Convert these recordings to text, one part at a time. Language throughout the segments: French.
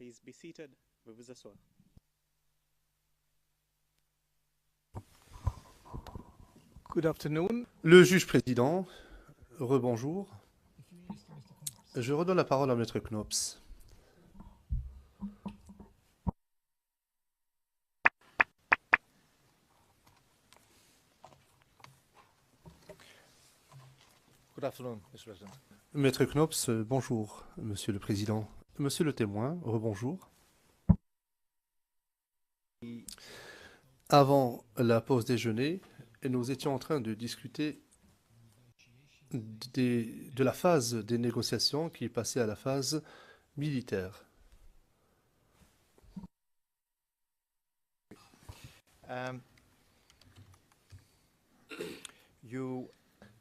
Please be seated. Veuillez vous asseoir. Good afternoon. Le juge président, rebonjour. Je redonne la parole à Maître Knops. Good afternoon, Mr. President. Maître Knops, bonjour, Monsieur le Président. Monsieur le témoin, rebonjour. Avant la pause déjeuner, nous étions en train de discuter de la phase des négociations qui est passée à la phase militaire.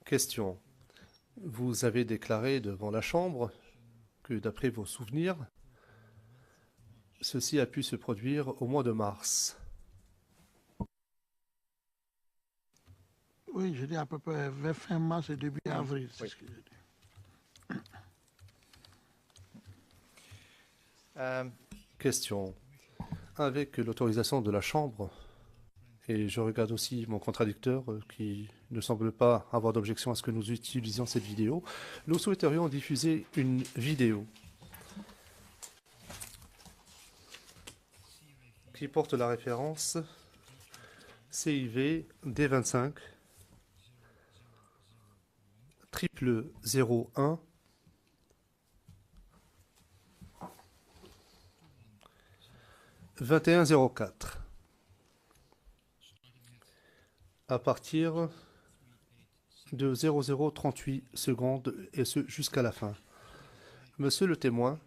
Question. Vous avez déclaré devant la Chambre que, d'après vos souvenirs, ceci a pu se produire au mois de mars. Oui, je dis à peu près vers fin mars et début avril. C'est ce que je dis. Question. Avec l'autorisation de la Chambre, et je regarde aussi mon contradicteur qui ne semble pas avoir d'objection à ce que nous utilisions cette vidéo, nous souhaiterions diffuser une vidéo qui porte la référence CIV D25 0001 2104 à partir de 0038 secondes et ce jusqu'à la fin. Monsieur le témoin,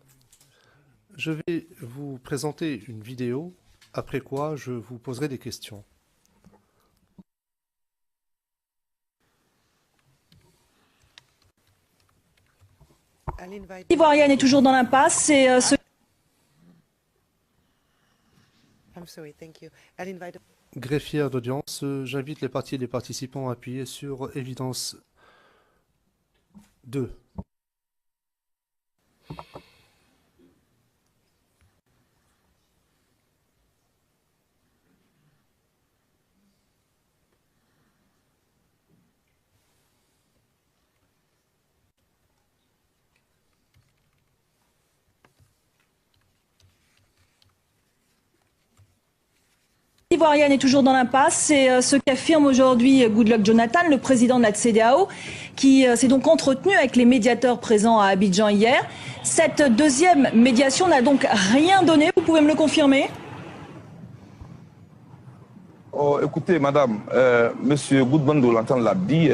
je vais vous présenter une vidéo, après quoi je vous poserai des questions. L'Ivoirienne est toujours dans l'impasse. C'est ce... Greffière d'audience, j'invite les parties et les participants à appuyer sur évidence 2. L'Ivoirienne est toujours dans l'impasse. C'est ce qu'affirme aujourd'hui Goodluck Jonathan, le président de la CEDEAO, qui s'est donc entretenu avec les médiateurs présents à Abidjan hier. Cette deuxième médiation n'a donc rien donné. Vous pouvez me le confirmer? Oh, écoutez, madame, monsieur Goodluck Jonathan l'a dit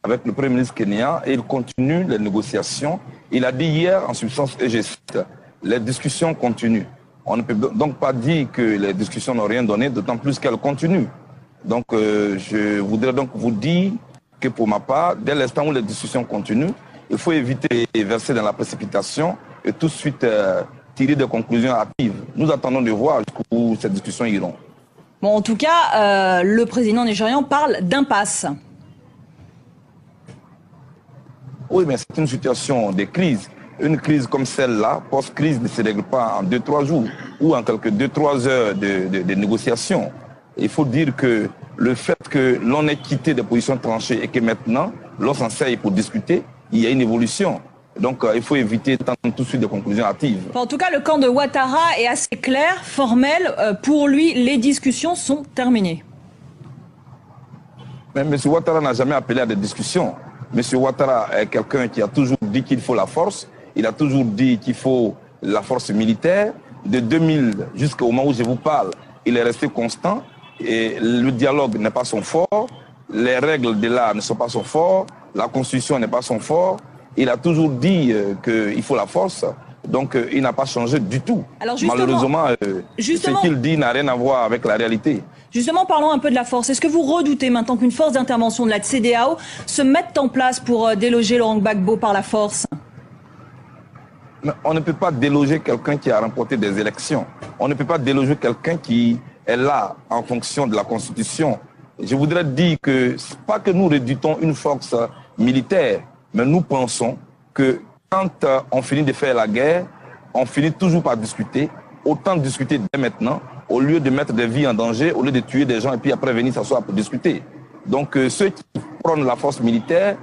avec le Premier ministre kenyan et il continue les négociations. Il a dit hier, en substance, et je cite, les discussions continuent. On ne peut donc pas dire que les discussions n'ont rien donné, d'autant plus qu'elles continuent. Donc, je voudrais donc vous dire que pour ma part, dès l'instant où les discussions continuent, il faut éviter de verser dans la précipitation et tout de suite tirer des conclusions hâtives. Nous attendons de voir jusqu'où ces discussions iront. Bon, en tout cas, le président nigérian parle d'impasse. Oui, mais c'est une situation de crise. Une crise comme celle-là, post-crise, ne se règle pas en 2-3 jours ou en quelques 2-3 heures de négociations. Il faut dire que le fait que l'on ait quitté des positions tranchées et que maintenant, l'on s'enseigne pour discuter, il y a une évolution. Donc, il faut éviter tant tout de suite des conclusions hâtives. En tout cas, le camp de Ouattara est assez clair, formel. Pour lui, les discussions sont terminées. Mais M. Ouattara n'a jamais appelé à des discussions. M. Ouattara est quelqu'un qui a toujours dit qu'il faut la force. Il a toujours dit qu'il faut la force militaire. De 2000 jusqu'au moment où je vous parle, il est resté constant. Et le dialogue n'est pas son fort. Les règles de l'art ne sont pas son fort. La constitution n'est pas son fort. Il a toujours dit qu'il faut la force. Donc, il n'a pas changé du tout. Alors malheureusement, ce qu'il dit n'a rien à voir avec la réalité. Justement, parlons un peu de la force. Est-ce que vous redoutez maintenant qu'une force d'intervention de la CEDEAO se mette en place pour déloger Laurent Gbagbo par la force? Mais on ne peut pas déloger quelqu'un qui a remporté des élections. On ne peut pas déloger quelqu'un qui est là en fonction de la Constitution. Je voudrais dire que ce n'est pas que nous redoutons une force militaire, mais nous pensons que quand on finit de faire la guerre, on finit toujours par discuter. Autant discuter dès maintenant, au lieu de mettre des vies en danger, au lieu de tuer des gens et puis après venir s'asseoir pour discuter. Donc ceux qui prennent la force militaire,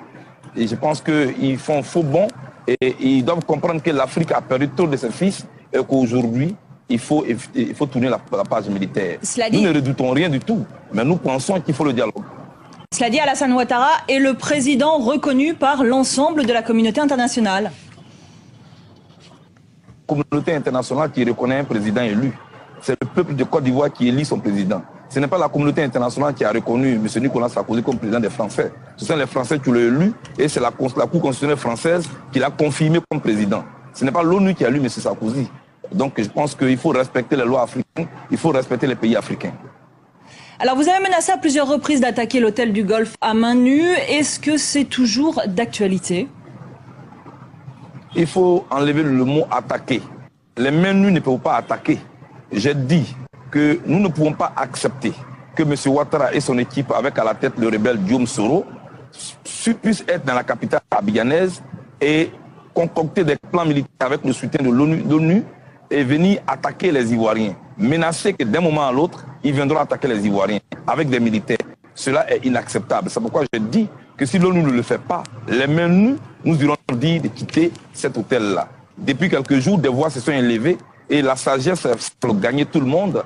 et je pense qu'ils font faux bond et ils doivent comprendre que l'Afrique a perdu trop de ses fils et qu'aujourd'hui, il faut tourner la page militaire. Nous ne redoutons rien du tout, mais nous pensons qu'il faut le dialogue. Cela dit, Alassane Ouattara est le président reconnu par l'ensemble de la communauté internationale. La communauté internationale qui reconnaît un président élu. C'est le peuple de Côte d'Ivoire qui élit son président. Ce n'est pas la communauté internationale qui a reconnu M. Nicolas Sarkozy comme président des Français. Ce sont les Français qui l'ont élu et c'est la Cour constitutionnelle française qui l'a confirmé comme président. Ce n'est pas l'ONU qui a élu M. Sarkozy. Donc je pense qu'il faut respecter les lois africaines, il faut respecter les pays africains. Alors vous avez menacé à plusieurs reprises d'attaquer l'hôtel du Golfe à main nue. Est-ce que c'est toujours d'actualité? Il faut enlever le mot attaquer. Les mains nues ne peuvent pas attaquer. J'ai dit que nous ne pouvons pas accepter que M. Ouattara et son équipe, avec à la tête le rebelle Guillaume Soro, puissent être dans la capitale abidjanaise et concocter des plans militaires avec le soutien de l'ONU et venir attaquer les Ivoiriens. Menacer que d'un moment à l'autre, ils viendront attaquer les Ivoiriens avec des militaires. Cela est inacceptable. C'est pourquoi je dis que si l'ONU ne le fait pas, les mains nues, nous irons dire de quitter cet hôtel-là. Depuis quelques jours, des voix se sont élevées et la sagesse pour gagner tout le monde.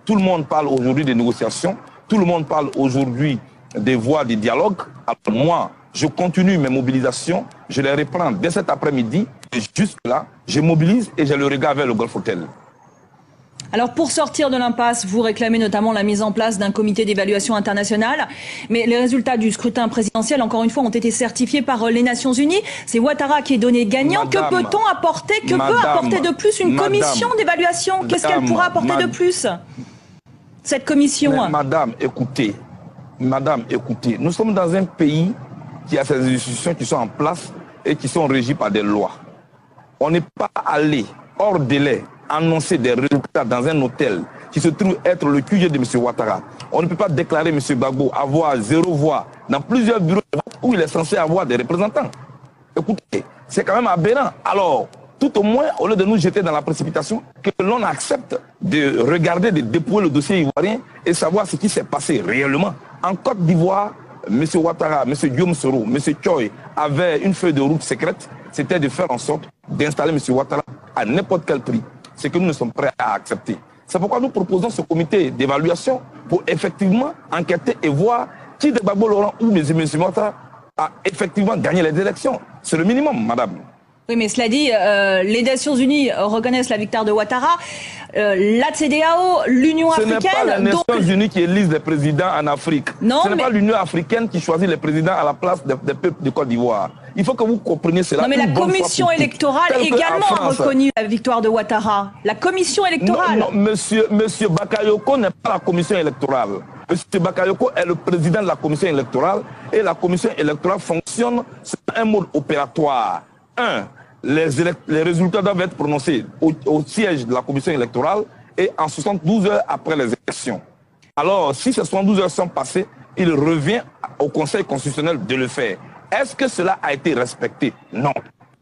Tout le monde parle aujourd'hui de négociations. Tout le monde parle aujourd'hui des voies de dialogue. Alors moi, je continue mes mobilisations. Je les reprends dès cet après-midi. Et jusque-là, je mobilise et je le regarde vers le Golf Hotel. Alors pour sortir de l'impasse, vous réclamez notamment la mise en place d'un comité d'évaluation international. Mais les résultats du scrutin présidentiel, encore une fois, ont été certifiés par les Nations Unies. C'est Ouattara qui est donné gagnant. Que peut-on apporter? Que peut apporter de plus une commission d'évaluation? Qu'est-ce qu'elle pourra apporter de plus, cette commission? Mais madame, écoutez, nous sommes dans un pays qui a ses institutions qui sont en place et qui sont régies par des lois. On n'est pas allé hors délai annoncer des résultats dans un hôtel qui se trouve être le QG de M. Ouattara. On ne peut pas déclarer M. Gbagbo avoir 0 voix dans plusieurs bureaux où il est censé avoir des représentants. Écoutez, c'est quand même aberrant. Alors, tout au moins, au lieu de nous jeter dans la précipitation, que l'on accepte de regarder, de dépouiller le dossier ivoirien et savoir ce qui s'est passé réellement. En Côte d'Ivoire, M. Ouattara, M. Guillaume Soro, M. Choi avaient une feuille de route secrète, c'était de faire en sorte d'installer M. Ouattara à n'importe quel prix. C'est que nous ne sommes prêts à accepter. C'est pourquoi nous proposons ce comité d'évaluation pour effectivement enquêter et voir qui de Gbagbo Laurent ou M. Ouattara a effectivement gagné les élections. C'est le minimum, madame. Oui, mais cela dit, les Nations Unies reconnaissent la victoire de Ouattara. La CEDEAO, l'Union africaine... Ce n'est pas les Nations Unies qui élisent les présidents en Afrique. Non, ce n'est pas l'Union africaine qui choisit les présidents à la place des peuples de Côte d'Ivoire. Il faut que vous compreniez cela. Non, mais la commission électorale également a reconnu la victoire de Ouattara. La commission électorale... Non, monsieur Bakayoko n'est pas la commission électorale. Monsieur Bakayoko est le président de la commission électorale et la commission électorale fonctionne sur un mode opératoire. Les résultats doivent être prononcés au siège de la commission électorale et en 72 heures après les élections. Alors, si ces 72 heures sont passées, il revient au Conseil constitutionnel de le faire. Est-ce que cela a été respecté? Non.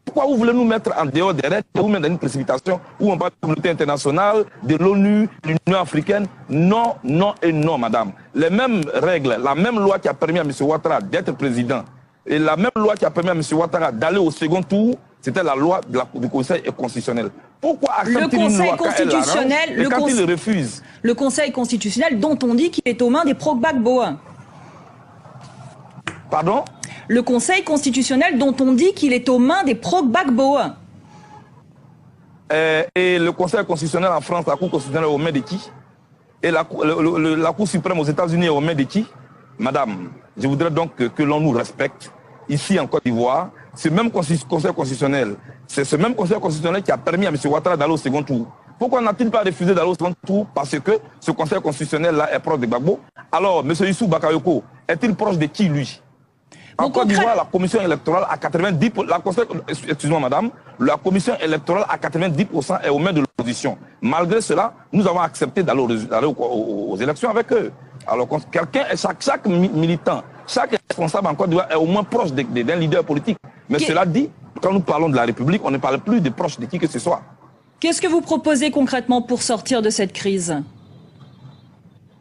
Pourquoi vous voulez nous mettre en dehors des règles, vous mettre dans une précipitation où on parle de la communauté internationale, de l'ONU, de l'Union africaine? Non, non et non, madame. Les mêmes règles, la même loi qui a permis à M. Ouattara d'être président, et la même loi qui a permis à M. Ouattara d'aller au second tour, c'était la loi du Conseil constitutionnel. Pourquoi accepter une loi quand elle l'arrange et quand il refuse? Le Conseil constitutionnel dont on dit qu'il est aux mains des pro-Gbagbo. Pardon? Le Conseil constitutionnel dont on dit qu'il est aux mains des pro-Gbagbo. Et le Conseil constitutionnel en France, la Cour constitutionnelle est aux mains de qui? Et la Cour suprême aux États-Unis est aux mains de qui? Madame, je voudrais donc que l'on nous respecte ici en Côte d'Ivoire. Ce même Conseil constitutionnel, c'est ce même Conseil constitutionnel qui a permis à M. Ouattara d'aller au second tour. Pourquoi n'a-t-il pas refusé d'aller au second tour? Parce que ce Conseil constitutionnel-là est proche de Gbagbo. Alors, M. Issou Bakayoko, est-il proche de qui, lui? En Côte d'Ivoire, la commission électorale à 90%, excusez-moi madame, la commission électorale à 90% est aux mains de l'opposition. Malgré cela, nous avons accepté d'aller aux élections avec eux. Alors chaque militant, chaque responsable en Côte d'Ivoire est au moins proche d'un leader politique. Mais cela dit, quand nous parlons de la République, on ne parle plus de proche de qui que ce soit. Qu'est-ce que vous proposez concrètement pour sortir de cette crise?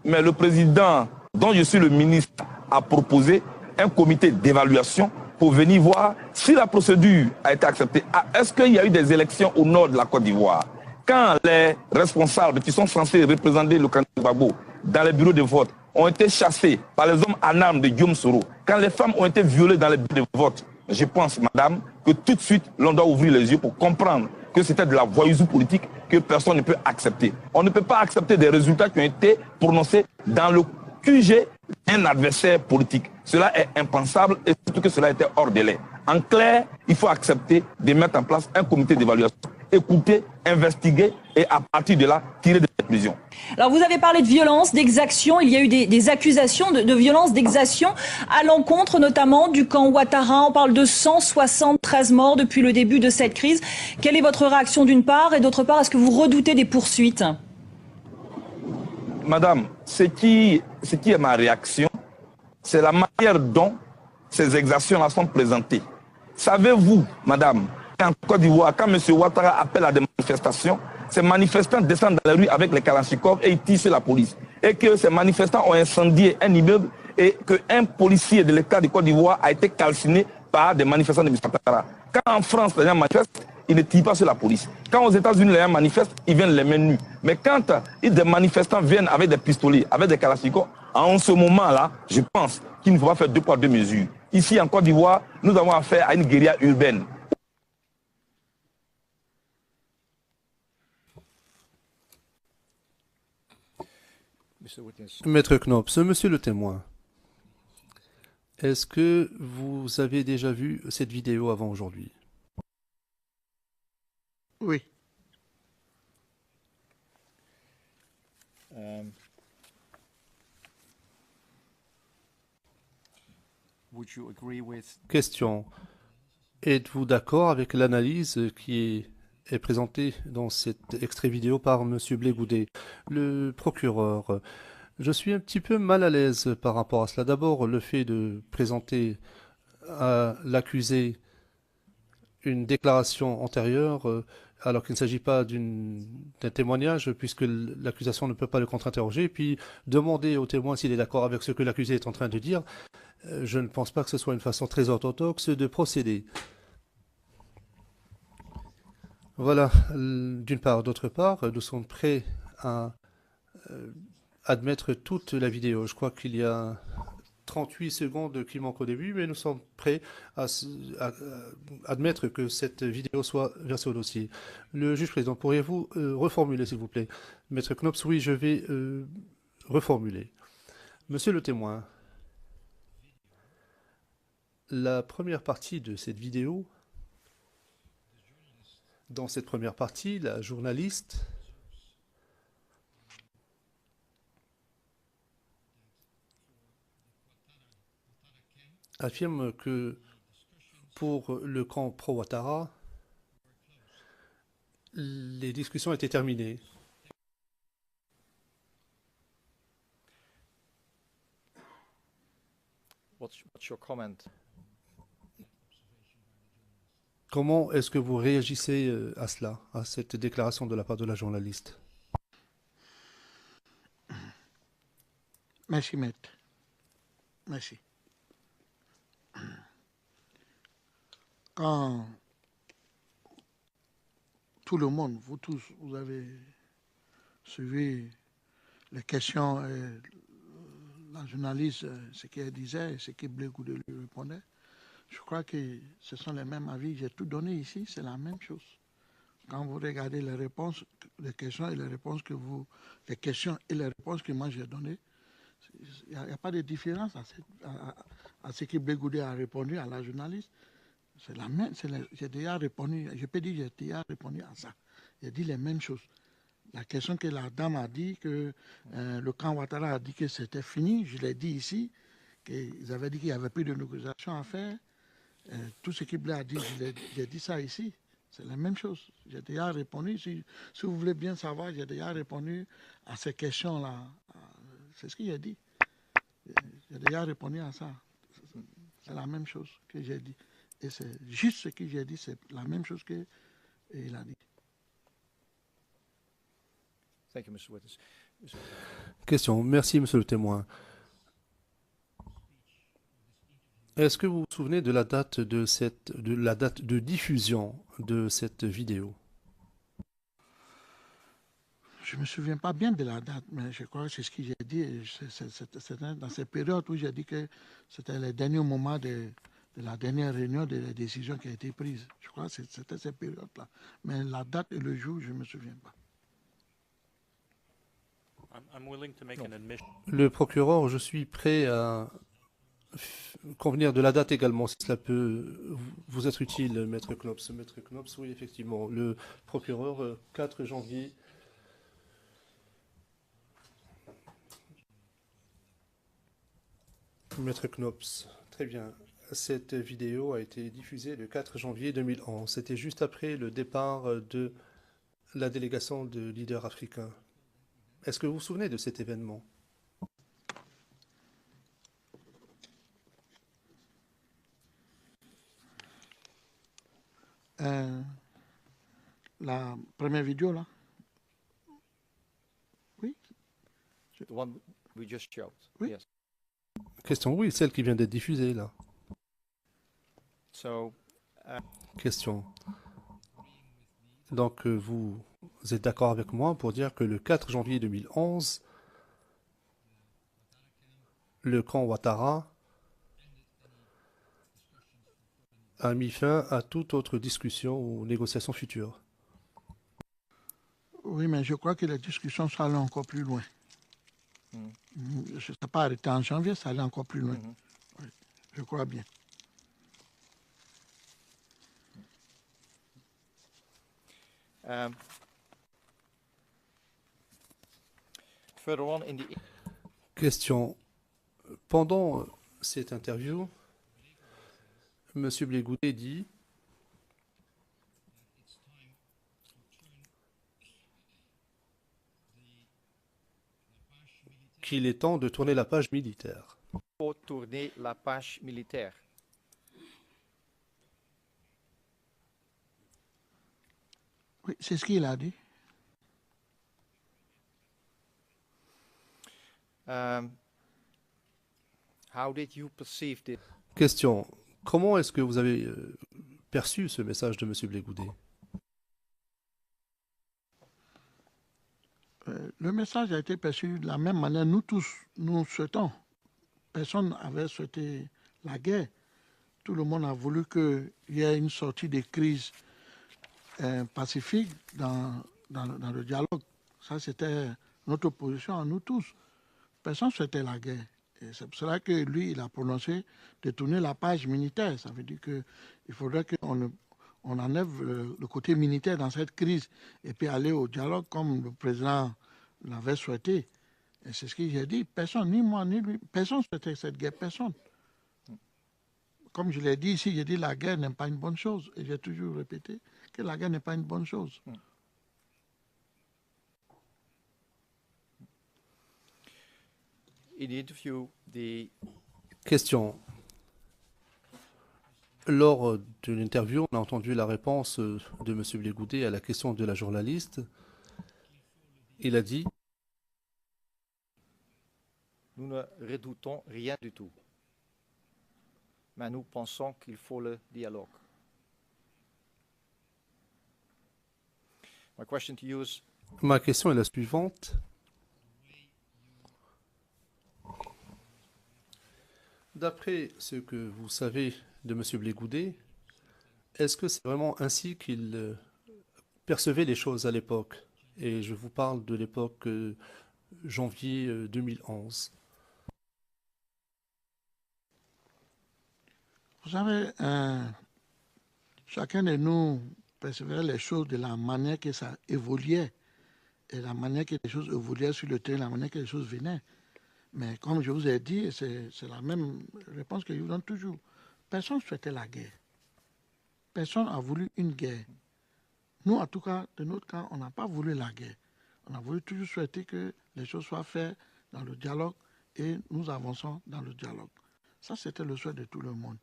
Mais le président, dont je suis le ministre, a proposé un comité d'évaluation pour venir voir si la procédure a été acceptée. Est-ce qu'il y a eu des élections au nord de la Côte d'Ivoire? Quand les responsables qui sont censés représenter le candidat Gbagbo dans les bureaux de vote ont été chassés par les hommes en armes de Guillaume Soro, quand les femmes ont été violées dans les bureaux de vote, je pense, madame, que tout de suite, l'on doit ouvrir les yeux pour comprendre que c'était de la voyouserie politique que personne ne peut accepter. On ne peut pas accepter des résultats qui ont été prononcés dans le QG d'un adversaire politique. Cela est impensable et surtout que cela était hors délai. En clair, il faut accepter de mettre en place un comité d'évaluation, écouter, investiguer et à partir de là, tirer des conclusions. Alors vous avez parlé de violence, d'exaction, il y a eu des accusations de violence, d'exaction à l'encontre notamment du camp Ouattara. On parle de 173 morts depuis le début de cette crise. Quelle est votre réaction d'une part et d'autre part, est-ce que vous redoutez des poursuites? Madame, ce qui est ma réaction, c'est la manière dont ces exactions-là sont présentées. Savez-vous, madame, qu'en Côte d'Ivoire, quand M. Ouattara appelle à des manifestations, ces manifestants descendent dans la rue avec les Kalachnikov et ils tirent sur la police. Et que ces manifestants ont incendié un immeuble et qu'un policier de l'État de Côte d'Ivoire a été calciné par des manifestants de M. Ouattara. Quand en France, les gens manifestent, ils ne tirent pas sur la police. Quand aux États-Unis, les gens manifestent, ils viennent les mains nues. Mais quand des manifestants viennent avec des pistolets, avec des Kalachnikov, en ce moment-là, je pense qu'il ne faut pas faire deux poids, deux mesures. Ici, en Côte d'Ivoire, nous avons affaire à une guérilla urbaine. Maître Knops, monsieur le témoin, est-ce que vous avez déjà vu cette vidéo avant aujourd'hui? Oui. Question. Êtes-vous d'accord avec l'analyse qui est présentée dans cet extrait vidéo par monsieur Blé Goudet, le procureur? Je suis un petit peu mal à l'aise par rapport à cela. D'abord, le fait de présenter à l'accusé une déclaration antérieure, alors qu'il ne s'agit pas d'un témoignage, puisque l'accusation ne peut pas le contre-interroger, puis demander au témoin s'il est d'accord avec ce que l'accusé est en train de dire, je ne pense pas que ce soit une façon très orthodoxe de procéder. Voilà, d'une part. D'autre part, nous sommes prêts à admettre toute la vidéo. Je crois qu'il y a 38 secondes qui manquent au début, mais nous sommes prêts à admettre que cette vidéo soit versée au dossier. Le juge président, pourriez-vous reformuler, s'il vous plaît? Maître Knops, oui, je vais reformuler. Monsieur le témoin, la première partie de cette vidéo, dans cette première partie, la journaliste affirme que pour le camp pro-Ouattara, les discussions étaient terminées. What's your comment? Comment est-ce que vous réagissez à cela, à cette déclaration de la part de la journaliste? Merci, maître. Merci. Quand tout le monde, vous tous, vous avez suivi les questions et la journaliste, ce qu'elle disait et ce que Blé Goudet lui répondait, je crois que ce sont les mêmes avis. J'ai tout donné ici, c'est la même chose. Quand vous regardez les réponses, les questions et les réponses que vous, les questions et les réponses que moi j'ai données, il n'y a pas de différence à ce que Blé Goudet a répondu à la journaliste. C'est la même, j'ai déjà répondu, je peux dire que j'ai déjà répondu à ça. J'ai dit les mêmes choses. La question que la dame a dit, que le camp Ouattara a dit que c'était fini, je l'ai dit ici, qu'ils avaient dit qu'il n'y avait plus de négociations à faire. Tout ce que Blé a dit, j'ai dit ça ici. C'est la même chose. J'ai déjà répondu. Si vous voulez bien savoir, j'ai déjà répondu à ces questions-là. C'est ce qu'il a dit. J'ai déjà répondu à ça. C'est la même chose que j'ai dit. Et c'est juste ce que j'ai dit, c'est la même chose qu'il a dit. Thank you, Mr. Witness. Question. Merci, monsieur le témoin. Est-ce que vous vous souvenez de la date de diffusion de cette vidéo? Je ne me souviens pas bien de la date, mais je crois que c'est ce que j'ai dit. C'est dans cette période où j'ai dit que c'était les derniers moments de la dernière réunion de la décision qui a été prise. Je crois que c'était cette période-là. Mais la date et le jour, je ne me souviens pas. I'm willing to make an admission. Le procureur, je suis prêt à convenir de la date également, si cela peut vous être utile, Maître Knops. Maître Knops, oui, effectivement. Le procureur, 4 janvier. Maître Knops, très bien. Cette vidéo a été diffusée le 4 janvier 2011. C'était juste après le départ de la délégation de leaders africains. Est-ce que vous vous souvenez de cet événement? La première vidéo, là? Oui. The one we just showed. Oui. Yes. Question, oui, celle qui vient d'être diffusée là. So, Question. Donc, vous êtes d'accord avec moi pour dire que le 4 janvier 2011, le camp Ouattara a mis fin à toute autre discussion ou négociation future. Oui, mais je crois que les discussions sont allées encore plus loin. Je ne sais pas arrêté en janvier, ça allait encore plus loin. Oui, je crois bien. further on in the Question. Pendant cette interview, M. Blé-Goudet dit qu'il est temps de tourner la page militaire. faut tourner la page militaire. Oui, c'est ce qu'il a dit. How did you perceive this? Question. Comment est-ce que vous avez perçu ce message de M. Blé-Goudet? Le message a été perçu de la même manière. Nous tous, nous souhaitons. Personne n'avait souhaité la guerre. Tout le monde a voulu qu'il y ait une sortie des crises pacifique dans le dialogue. Ça, c'était notre position à nous tous. Personne ne souhaitait la guerre. Et c'est pour cela que lui, il a prononcé de tourner la page militaire. Ça veut dire qu'il faudrait qu'on enlève le côté militaire dans cette crise et puis aller au dialogue comme le président l'avait souhaité. Et c'est ce que j'ai dit. Personne, ni moi, ni lui, personne ne souhaitait cette guerre. Personne. Comme je l'ai dit ici, j'ai dit la guerre n'est pas une bonne chose. Et j'ai toujours répété que la guerre n'est pas une bonne chose. In the interview, the Question. Lors de l'interview, on a entendu la réponse de M. Blé-Goudet à la question de la journaliste. Il a dit nous ne redoutons rien du tout. Mais nous pensons qu'il faut le dialogue. My question to you is, ma question est la suivante. D'après ce que vous savez de M. Blé-Goudet, est-ce que c'est vraiment ainsi qu'il percevait les choses à l'époque? Et je vous parle de l'époque janvier 2011. Vous savez, chacun de nous percevait les choses de la manière que ça évoluait et la manière que les choses évoluaient sur le terrain, la manière que les choses venaient. Mais comme je vous ai dit, c'est la même réponse que je vous donne toujours. Personne ne souhaitait la guerre. Personne n'a voulu une guerre. Nous, en tout cas, de notre camp, on n'a pas voulu la guerre. On a voulu toujours souhaiter que les choses soient faites dans le dialogue et nous avançons dans le dialogue. Ça, c'était le souhait de tout le monde.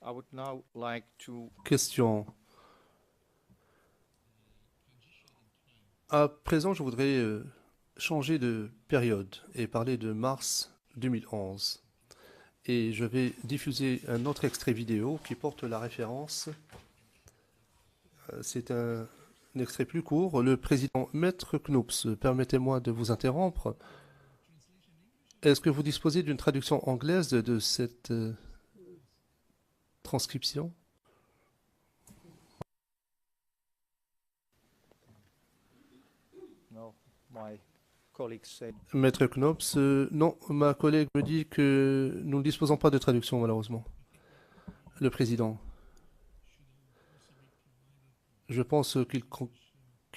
I would now like to Question. À présent, je voudrais changer de période et parler de mars 2011. Et je vais diffuser un autre extrait vidéo qui porte la référence. C'est un extrait plus court. Le président Maître Knoops, permettez-moi de vous interrompre. Est-ce que vous disposez d'une traduction anglaise de cette transcription? no, my colleague said Maître Knoops, non, ma collègue me dit que nous ne disposons pas de traduction, malheureusement. Le président. Je pense qu'il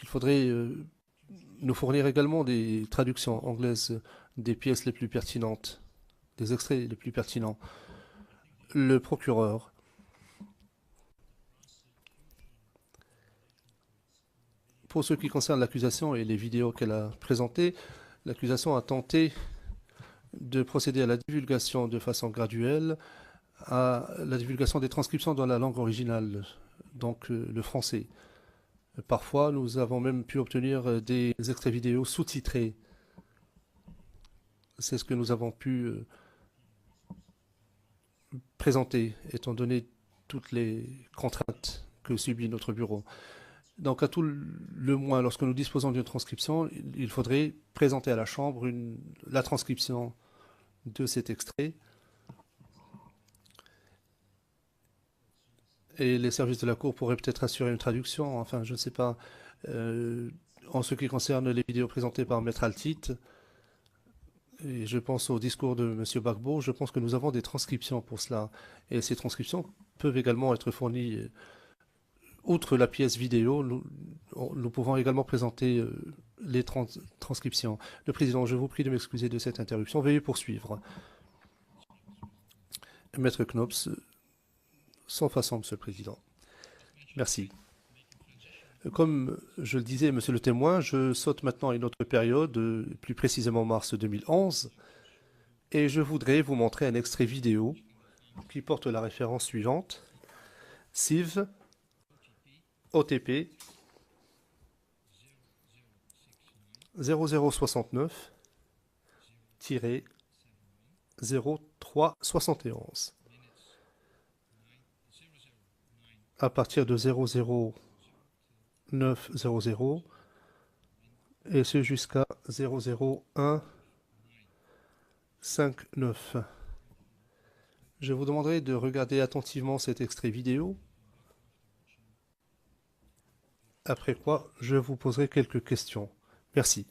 faudrait nous fournir également des traductions anglaises des pièces les plus pertinentes, des extraits les plus pertinents. Le procureur. Pour ce qui concerne l'accusation et les vidéos qu'elle a présentées, l'accusation a tenté de procéder à la divulgation de façon graduelle, à la divulgation des transcriptions dans la langue originale, donc le français. Parfois, nous avons même pu obtenir des extraits vidéo sous-titrés. C'est ce que nous avons pu présenter, étant donné toutes les contraintes que subit notre bureau. Donc, à tout le moins, lorsque nous disposons d'une transcription, il faudrait présenter à la Chambre la transcription de cet extrait. Et les services de la Cour pourraient peut-être assurer une traduction. Enfin, je ne sais pas. En ce qui concerne les vidéos présentées par Maître Altit, et je pense au discours de M. Gbagbo, je pense que nous avons des transcriptions pour cela. Et ces transcriptions peuvent également être fournies. Outre la pièce vidéo, nous pouvons également présenter les transcriptions. Le Président, je vous prie de m'excuser de cette interruption. Veuillez poursuivre. Maître Knoops, sans façon, Monsieur le Président. Merci. Comme je le disais, Monsieur le témoin, je saute maintenant à une autre période, plus précisément mars 2011, et je voudrais vous montrer un extrait vidéo qui porte la référence suivante. CIV OTP 0069-0371. À partir de 00900 et ce jusqu'à 00159. Je vous demanderai de regarder attentivement cet extrait vidéo, après quoi je vous poserai quelques questions. Merci.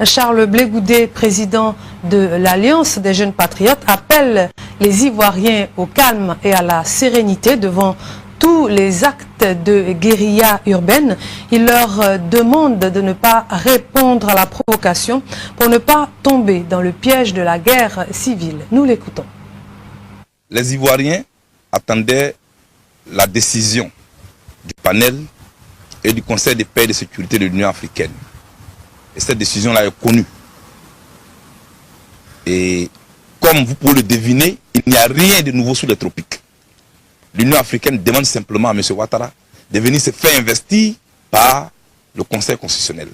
Charles Blé Goudé, président de l'Alliance des jeunes patriotes, appelle les Ivoiriens au calme et à la sérénité devant tous les actes de guérilla urbaine. Il leur demande de ne pas répondre à la provocation pour ne pas tomber dans le piège de la guerre civile. Nous l'écoutons. Les Ivoiriens attendaient la décision du panel et du Conseil de paix et de sécurité de l'Union africaine. Et cette décision-là est connue. Et comme vous pouvez le deviner, il n'y a rien de nouveau sous les tropiques. L'Union africaine demande simplement à M. Ouattara de venir se faire investir par le Conseil constitutionnel.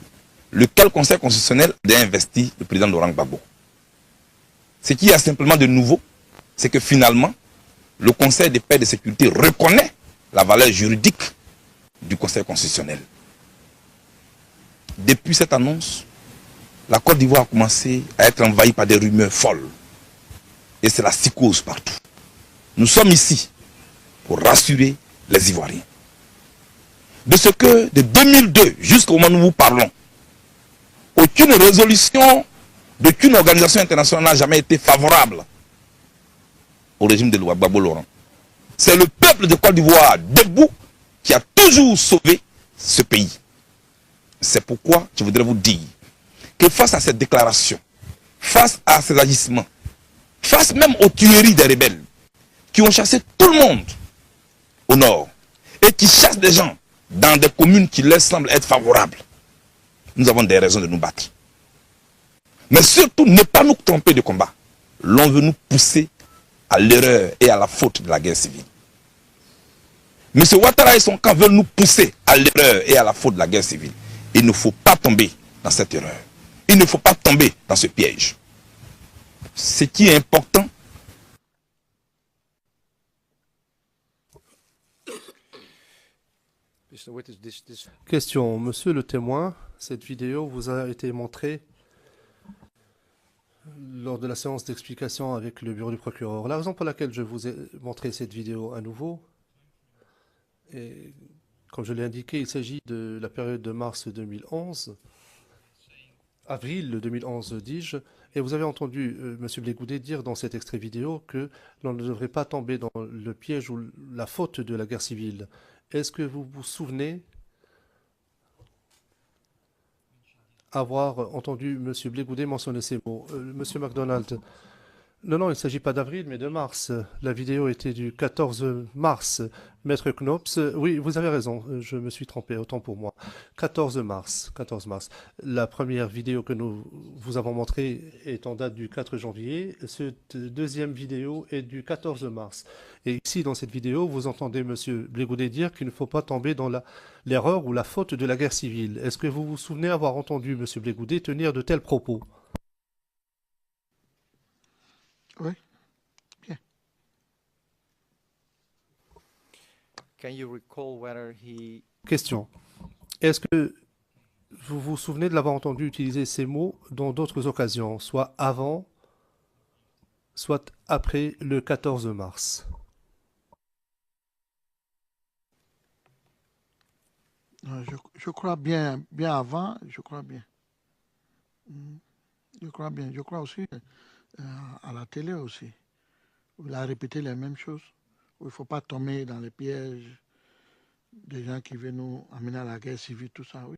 Lequel Conseil constitutionnel a investi le président Laurent Gbagbo. Ce qu'il y a simplement de nouveau, c'est que finalement, le Conseil de paix et de sécurité reconnaît la valeur juridique du Conseil constitutionnel. Depuis cette annonce, la Côte d'Ivoire a commencé à être envahie par des rumeurs folles. Et c'est la psychose partout. Nous sommes ici pour rassurer les Ivoiriens. De ce que, de 2002 jusqu'au moment où nous parlons, aucune résolution d'aucune organisation internationale n'a jamais été favorable au régime de Gbagbo Laurent. C'est le peuple de Côte d'Ivoire debout qui a toujours sauvé ce pays. C'est pourquoi je voudrais vous dire que face à cette déclaration, face à ces agissements, face même aux tueries des rebelles qui ont chassé tout le monde au nord et qui chassent des gens dans des communes qui leur semblent être favorables, nous avons des raisons de nous battre. Mais surtout, ne pas nous tromper de combat. L'on veut nous pousser à l'erreur et à la faute de la guerre civile. M. Ouattara et son camp veulent nous pousser à l'erreur et à la faute de la guerre civile. Il ne faut pas tomber dans cette erreur. Il ne faut pas tomber dans ce piège. Ce qui est important, Question. Monsieur le témoin, cette vidéo vous a été montrée lors de la séance d'explication avec le bureau du procureur. La raison pour laquelle je vous ai montré cette vidéo à nouveau, et comme je l'ai indiqué, il s'agit de la période de mars 2011, avril 2011 dis-je, et vous avez entendu M. Blé-Goudé dire dans cet extrait vidéo que l'on ne devrait pas tomber dans le piège ou la faute de la guerre civile. Est-ce que vous vous souvenez avoir entendu M. Blé-Goudé mentionner ces mots? M. MacDonald, non, il ne s'agit pas d'avril, mais de mars. La vidéo était du 14 mars. Maître Knops, oui, vous avez raison, je me suis trompé, autant pour moi. 14 mars. La première vidéo que nous vous avons montrée est en date du 4 janvier. Cette deuxième vidéo est du 14 mars. Et ici, dans cette vidéo, vous entendez M. Blé-Goudé dire qu'il ne faut pas tomber dans l'erreur ou la faute de la guerre civile. Est-ce que vous vous souvenez avoir entendu M. Blé-Goudé tenir de tels propos? Oui. Bien. Can you recall whether he... Question. Est-ce que vous vous souvenez de l'avoir entendu utiliser ces mots dans d'autres occasions, soit avant, soit après le 14 mars? Je crois bien avant, je crois bien. Je crois bien. Je crois aussi à la télé aussi, où il a répété les mêmes choses, où il ne faut pas tomber dans les pièges des gens qui veulent nous amener à la guerre civile, tout ça, oui.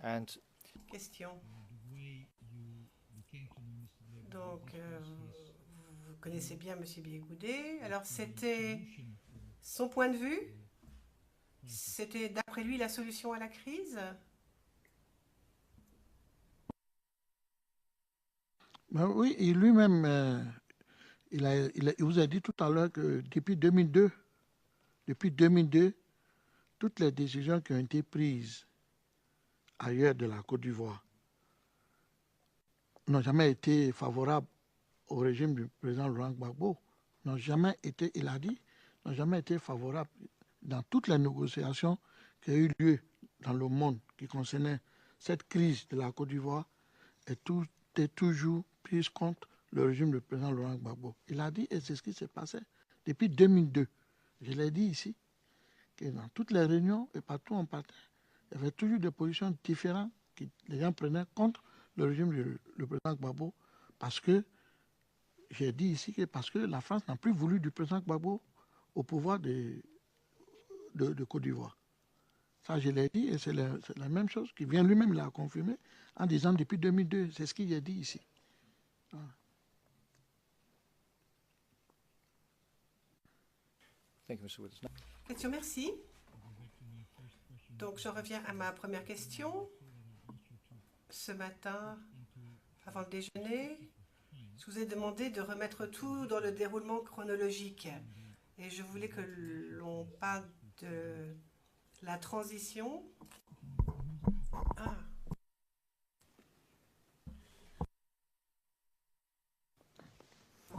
And Question. Donc, vous connaissez bien M. Blé-Goudé. Alors, c'était son point de vue? C'était, d'après lui, la solution à la crise? Ben oui, et lui-même, il vous a dit tout à l'heure que depuis 2002, toutes les décisions qui ont été prises ailleurs de la Côte d'Ivoire n'ont jamais été favorables au régime du président Laurent Gbagbo, n'ont jamais été, il a dit, n'ont jamais été favorables dans toutes les négociations qui ont eu lieu dans le monde qui concernaient cette crise de la Côte d'Ivoire, et tout est toujours pris contre le régime du président Laurent Gbagbo. Il a dit, et c'est ce qui s'est passé depuis 2002. Je l'ai dit ici, que dans toutes les réunions et partout en partait, il y avait toujours des positions différentes que les gens prenaient contre le régime du président Gbagbo, parce que, j'ai dit ici, que parce que la France n'a plus voulu du président Gbagbo au pouvoir de Côte d'Ivoire. Ça, je l'ai dit, et c'est la même chose qui vient lui-même, il a confirmé, en disant depuis 2002. C'est ce qu'il a dit ici. Voilà. Thank you, Mr. Witness. Question, merci. Donc, je reviens à ma première question. Ce matin, avant le déjeuner, je vous ai demandé de remettre tout dans le déroulement chronologique. Et je voulais que l'on parle de la transition. Ah.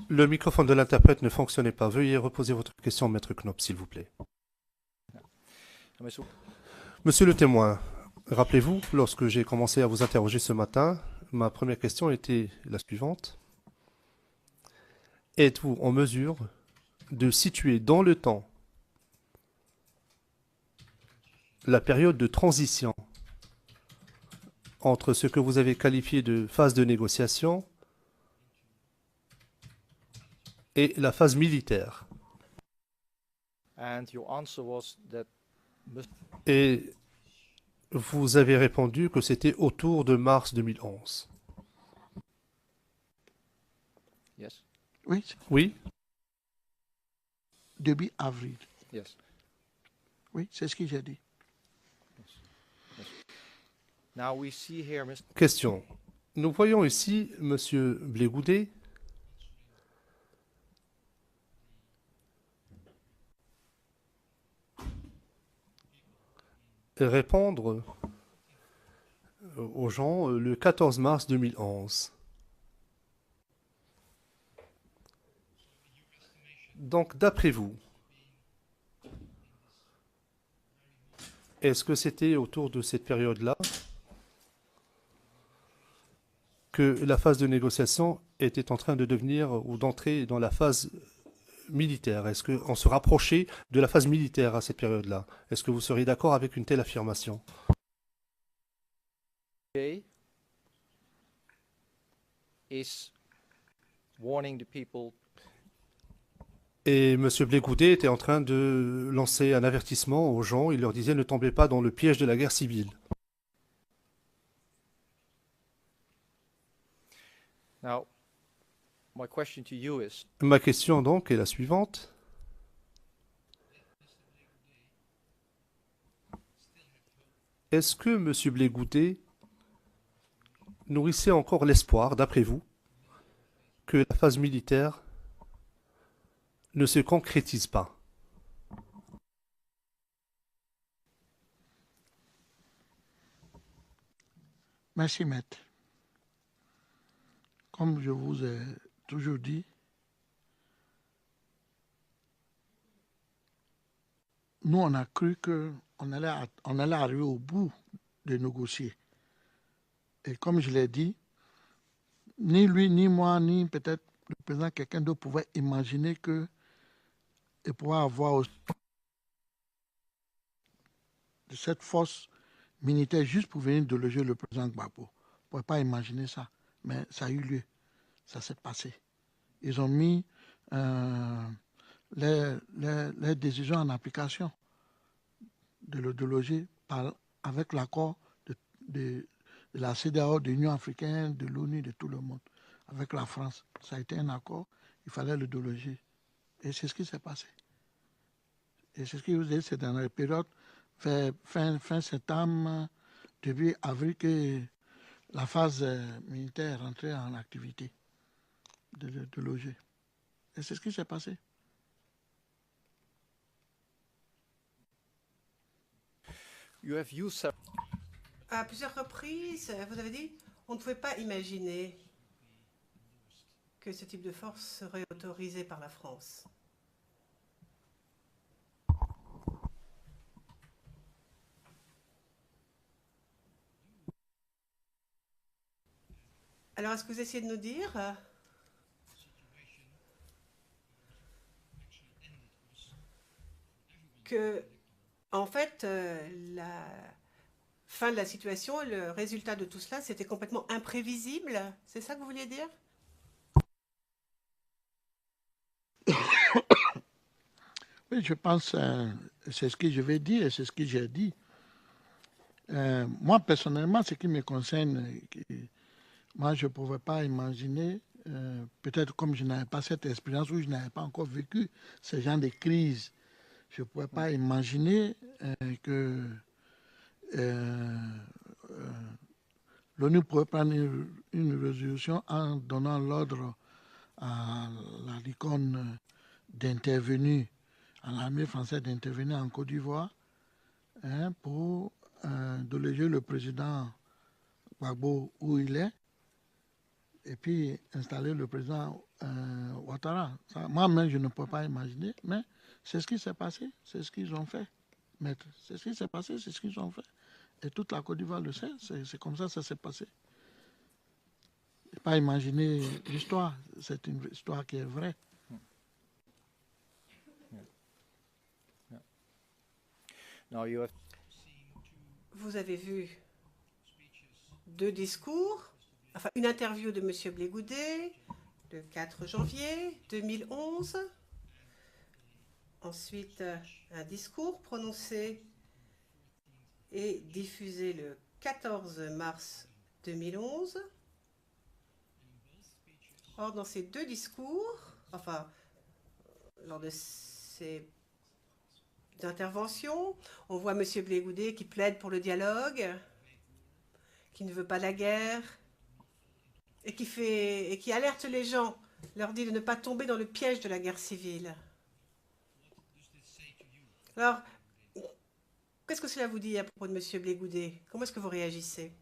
Le microphone de l'interprète ne fonctionnait pas. Veuillez reposer votre question, Maître Knopp, s'il vous plaît. Monsieur le témoin, rappelez-vous, lorsque j'ai commencé à vous interroger ce matin, ma première question était la suivante. Êtes-vous en mesure de situer dans le temps la période de transition entre ce que vous avez qualifié de phase de négociation et la phase militaire? And your answer was that... Et vous avez répondu que c'était autour de mars 2011. Yes. Oui, Oui. début avril. Yes. Oui, c'est ce que j'ai dit. Now we see here, Mr. Question. Nous voyons ici M. Blé Goudet répondre aux gens le 14 mars 2011. Donc, d'après vous, est-ce que c'était autour de cette période-là que la phase de négociation était en train de devenir ou d'entrer dans la phase militaire? Est-ce qu'on se rapprochait de la phase militaire à cette période-là? Est-ce que vous seriez d'accord avec une telle affirmation? J is warning the people. Et M. Blé Goudet était en train de lancer un avertissement aux gens. Il leur disait ne tombez pas dans le piège de la guerre civile. Now, my question to you is, Ma question donc est la suivante. Est-ce que M. Blé Goudet nourrissait encore l'espoir, d'après vous, que la phase militaire ne se concrétise pas? Merci, maître. Comme je vous ai toujours dit, nous, on a cru qu'on allait arriver au bout de négocier. Et comme je l'ai dit, ni lui, ni moi, ni peut-être le président, quelqu'un d'autre pouvait imaginer que et pouvoir avoir aussi de cette force militaire juste pour venir déloger le président Gbagbo. On ne pouvait pas imaginer ça, mais ça a eu lieu, ça s'est passé. Ils ont mis les décisions en application de le déloger avec l'accord de la CEDEAO, de l'Union africaine, de l'ONU, de tout le monde, avec la France. Ça a été un accord, il fallait le déloger. Et c'est ce qui s'est passé. Et c'est ce qui vous dit, c'est dans la période fin septembre, début avril, que la phase militaire est rentrée en activité de loger. Et c'est ce qui s'est passé. you have used À plusieurs reprises, vous avez dit, on ne pouvait pas imaginer que ce type de force serait autorisé par la France. Alors, est-ce que vous essayez de nous dire que, en fait, la fin de la situation, le résultat de tout cela, c'était complètement imprévisible? C'est ça que vous vouliez dire? Oui, je pense c'est ce que je vais dire et c'est ce que j'ai dit. Moi, personnellement, ce qui me concerne, moi, je ne pouvais pas imaginer, peut-être comme je n'avais pas cette expérience ou je n'avais pas encore vécu ce genre de crise, je ne pouvais pas imaginer que l'ONU pourrait prendre une résolution en donnant l'ordre à la licorne d'intervenir, à l'armée française d'intervenir en Côte d'Ivoire pour déloger le président Gbagbo où il est et puis installer le président Ouattara. Moi-même, je ne peux pas imaginer, mais c'est ce qui s'est passé, c'est ce qu'ils ont fait, maître. C'est ce qui s'est passé, c'est ce qu'ils ont fait. Et toute la Côte d'Ivoire le sait, c'est comme ça que ça s'est passé. Pas imaginer l'histoire, c'est une histoire qui est vraie. Now you have Vous avez vu deux discours, enfin une interview de M. Blé Goudet le 4 janvier 2011. Ensuite, un discours prononcé et diffusé le 14 mars 2011. Or, dans ces deux discours, enfin, lors de ces interventions. On voit M. Blé Goudet qui plaide pour le dialogue, qui ne veut pas la guerre, et qui alerte les gens, leur dit de ne pas tomber dans le piège de la guerre civile. Alors, qu'est-ce que cela vous dit à propos de M. Blé Goudet? Comment est-ce que vous réagissez?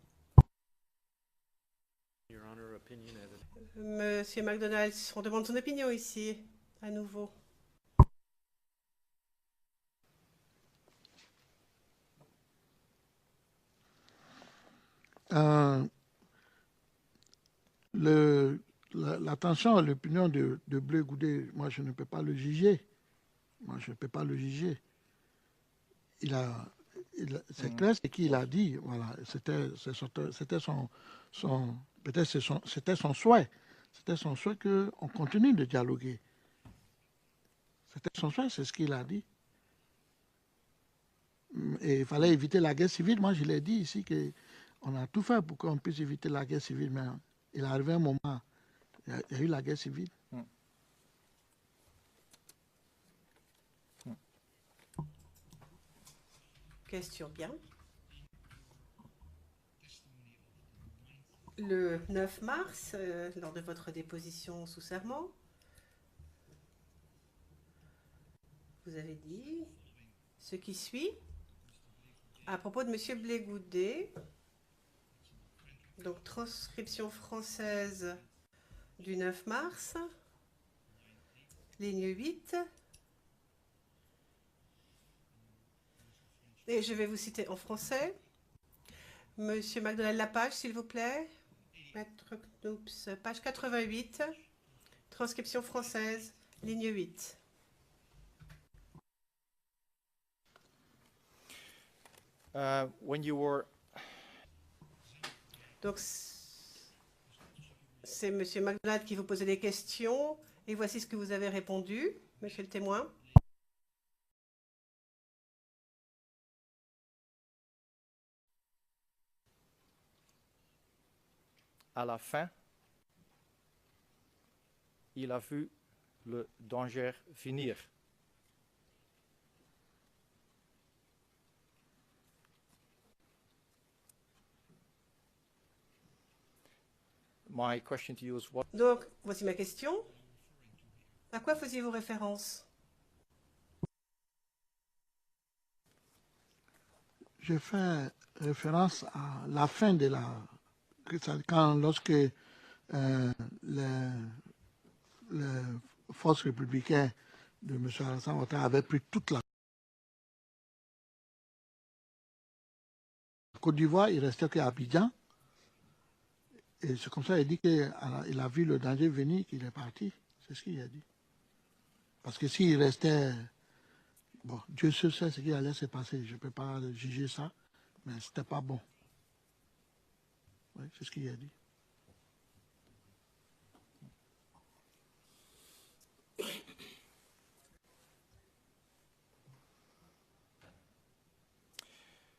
Monsieur McDonald, on demande son opinion ici, à nouveau. L'attention, l'opinion de Blé Goudet, moi je ne peux pas le juger. Moi je ne peux pas le juger. C'est clair ce qu'il a dit. Voilà, c'était son souhait. C'était son souhait qu'on continue de dialoguer. C'était son souhait, c'est ce qu'il a dit. Et il fallait éviter la guerre civile. Moi je l'ai dit ici qu'on a tout fait pour qu'on puisse éviter la guerre civile, mais il est arrivé un moment, il y a eu la guerre civile. Question bien. Le 9 mars, lors de votre déposition sous serment, vous avez dit ce qui suit à propos de M. Blé Goudet. Donc, transcription française du 9 mars, ligne 8. Et je vais vous citer en français. Monsieur McDonald, la page, s'il vous plaît. Maître Knoops, page 88, transcription française, ligne 8. When you were... Donc, c'est M. McDonald qui vous posait des questions. Et voici ce que vous avez répondu, monsieur le témoin. À la fin, il a vu le danger venir. My question to you is what... Donc, voici ma question. À quoi faisiez-vous référence? Je fais référence à la fin de la... lorsque les forces républicaines de M. Alassane Ouattara avaient pris toute la Côte d'Ivoire, il restait qu'à Abidjan. Et c'est comme ça qu'il dit qu'il a vu le danger venir, qu'il est parti. C'est ce qu'il a dit. Parce que s'il restait... Bon, Dieu seul sait ce qui allait se passer. Je ne peux pas juger ça, mais ce n'était pas bon. Oui, c'est ce qu'il a dit.